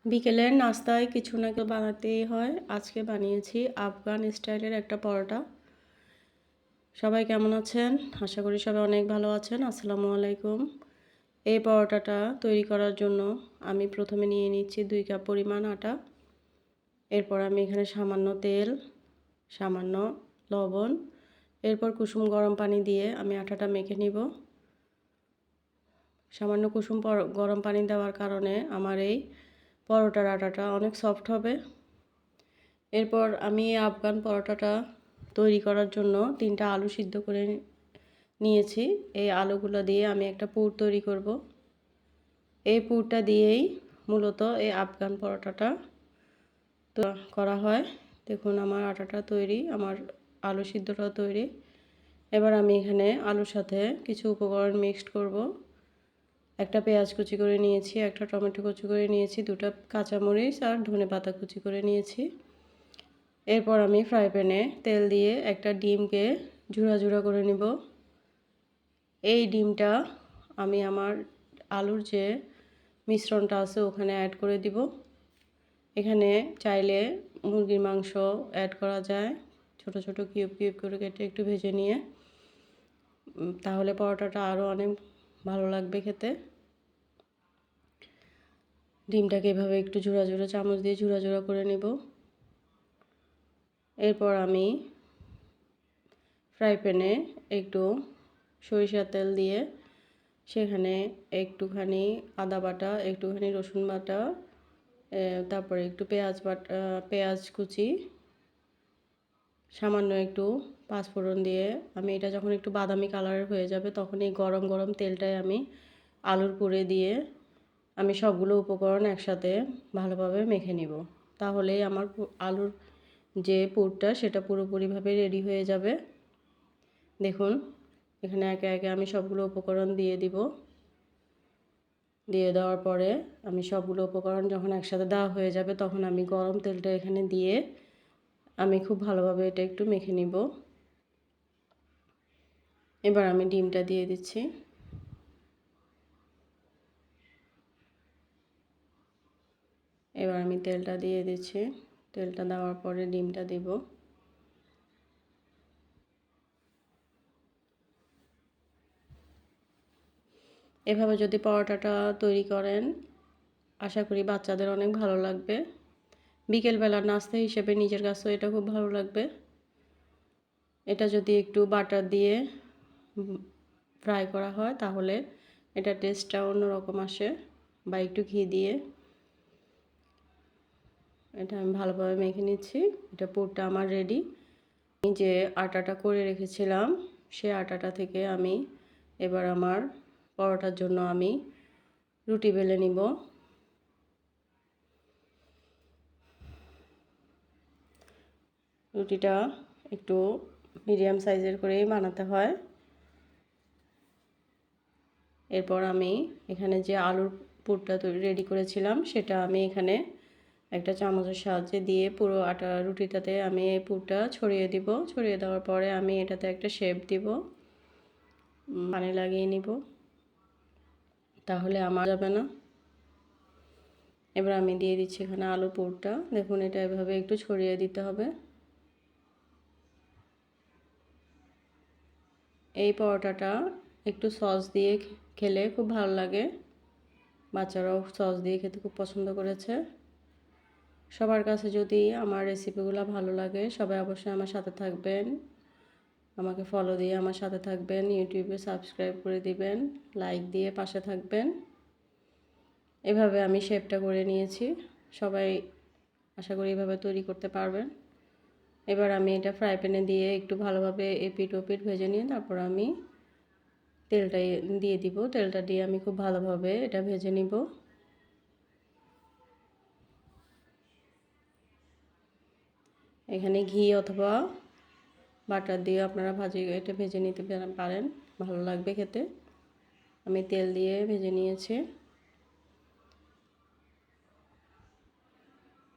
বিকেলের নাস্তায় কিছু না কিছু বানাতেই হয়। আজকে বানিয়েছি আফগান স্টাইলের একটা পরোটা। সবাই কেমন আছেন? আশা করি সবাই অনেক ভালো আছেন। আসসালামু আলাইকুম। এই পরোটাটা তৈরি করার জন্য আমি প্রথমে নিয়ে নিচ্ছি 2 কাপ পরিমাণ আটা। এরপর আমি এখানে সামান্য তেল, সামান্য লবণ, এরপর কুসুম গরম পানি দিয়ে আমি আটাটা মেখে নিব। সামান্য কুসুম গরম পানি দেওয়ার কারণে আমার এই পরোটার আটাটা অনেক সফট হবে। এরপর আমি আফগান পরোটাটা তৈরি করার জন্য 3টা আলু সিদ্ধ করে নিয়েছি। এই আলুগুলো দিয়ে আমি একটা পুর তৈরি করব। এই পুরটা দিয়েই মূলত এই আফগান পরোটাটা করা হয়। দেখুন আমার আটাটা তৈরি, আমার আলু সিদ্ধটা তৈরি। এবার আমি এখানে আলুর সাথে কিছু উপকরণ মিক্সড করব। একটা পেঁয়াজ কুচি করে নিয়েছি, একটা টমেটো কুচি করে নিয়েছি, 2টা কাঁচামরিচ আর ধনেপাতা কুচি করে নিয়েছি। এরপর আমি ফ্রাই প্যানে তেল দিয়ে একটা ডিমকে ঝুরা ঝুরা করে নিব। এই ডিমটা আমি আমার আলুর যে মিশ্রণটা আছে ওখানে অ্যাড করে দিব। এখানে চাইলে মুরগির মাংস অ্যাড করা যায়, ছোট ছোট কিউব কিউব করে কেটে একটু ভেজে নিয়ে, তাহলে পরোটাটা আরও অনেক ভালো লাগবে খেতে। ডিমটাকে এভাবে একটু ঝুরা ঝুরা চামচ দিয়ে ঝুরা ঝুরা করে নেব। এরপর আমি ফ্রাই প্যানে একটু সরিষার তেল দিয়ে সেখানে একটুখানি আদা বাটা, একটুখানি রসুন বাটা, তারপরে একটু পেঁয়াজ কুচি, সামান্য একটু পাঁচফোড়ন দিয়ে আমি এটা যখন একটু বাদামি কালারের হয়ে যাবে তখন এই গরম গরম তেলটায় আমি আলুর পুরে দিয়ে আমি সবগুলো উপকরণ একসাথে ভালোভাবে মেখে নিব। তাহলেই আমার আলুর যে পুরটা সেটা পুরোপুরিভাবে রেডি হয়ে যাবে। দেখুন এখানে একে একে আমি সবগুলো উপকরণ দিয়ে দিব। দিয়ে দেওয়ার পরে আমি সবগুলো উপকরণ যখন একসাথে দেওয়া হয়ে যাবে তখন আমি গরম তেলটা এখানে দিয়ে আমি খুব ভালোভাবে এটা একটু মেখে নিব। এবার আমি ডিমটা দিয়ে দিচ্ছি। এবার আমি তেলটা দিয়ে দিচ্ছি। তেলটা দেওয়ার পরে ডিমটা দিব। এভাবে যদি পরোটাটা তৈরি করেন আশা করি বাচ্চাদের অনেক ভালো লাগবে। বিকেলবেলার নাস্তা হিসেবে নিজের কাছেও এটা খুব ভালো লাগবে। এটা যদি একটু বাটার দিয়ে ফ্রাই করা হয় তাহলে এটা টেস্টটা অন্যরকম আসে, বা একটু ঘি দিয়ে এটা আমি ভালোভাবে মেখে নিচ্ছি। এটা পুরটা আমার রেডি। আমি যে আটাটা করে রেখেছিলাম সেই আটাটা থেকে আমি এবার আমার পরোটার জন্য আমি রুটি বেলে নিব। রুটিটা একটু মিডিয়াম সাইজের করেই বানাতে হয়। এরপর আমি এখানে যে আলুর পুরটা রেডি করেছিলাম সেটা আমি এখানে একটা চামচের সাহায্যে দিয়ে পুরো আটা রুটিটাতে আমি এই পুরটা ছড়িয়ে দিব। ছড়িয়ে দেওয়ার পরে আমি এটাতে একটা শেপ দিব, পানি লাগিয়ে নিব, তাহলে আমার যাবে না। এবার আমি দিয়ে দিচ্ছি এখানে আলু পুরটা। দেখুন এটা এভাবে একটু ছড়িয়ে দিতে হবে। এই পরোটাটা একটু সস দিয়ে খেলে খুব ভালো লাগে। বাচ্চারাও সস দিয়ে খেতে খুব পছন্দ করেছে। সবার কাছে যদি আমার রেসিপিগুলো ভালো লাগে সবাই অবশ্যই আমার সাথে থাকবেন, আমাকে ফলো দিয়ে আমার সাথে থাকবেন, ইউটিউবে সাবস্ক্রাইব করে দিবেন, লাইক দিয়ে পাশে থাকবেন। এভাবে আমি শেপটা করে নিয়েছি। সবাই আশা করি এভাবে তৈরি করতে পারবেন। এবার আমি এটা ফ্রাই প্যানে দিয়ে একটু ভালোভাবে এপিট ওপিট ভেজে নিয়ে তারপর আমি তেলটা দিয়ে দিব। তেলটা দিয়ে আমি খুব ভালোভাবে এটা ভেজে নিব। এখানে ঘি অথবা বাটার দিয়ে আপনারা এটা ভেজে নিতে পারেন, ভালো লাগবে খেতে। আমি তেল দিয়ে ভেজে নিয়েছি।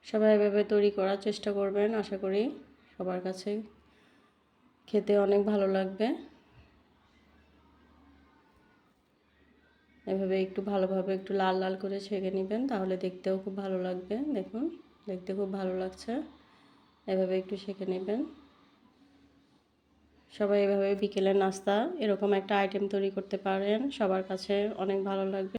সবাই এভাবে তৈরি করার চেষ্টা করবেন, আশা করি সবার কাছে খেতে অনেক ভালো লাগবে। এভাবে একটু ভালোভাবে একটু লাল লাল করে ছেঁকে নেবেন, তাহলে দেখতেও খুব ভালো লাগবে। দেখুন, দেখতে খুব ভালো লাগছে। এভাবে একটু ছেঁকে নেবেন। সবাই এভাবে বিকেলের নাস্তা এরকম একটা আইটেম তৈরি করতে পারেন, সবার কাছে অনেক ভালো লাগবে।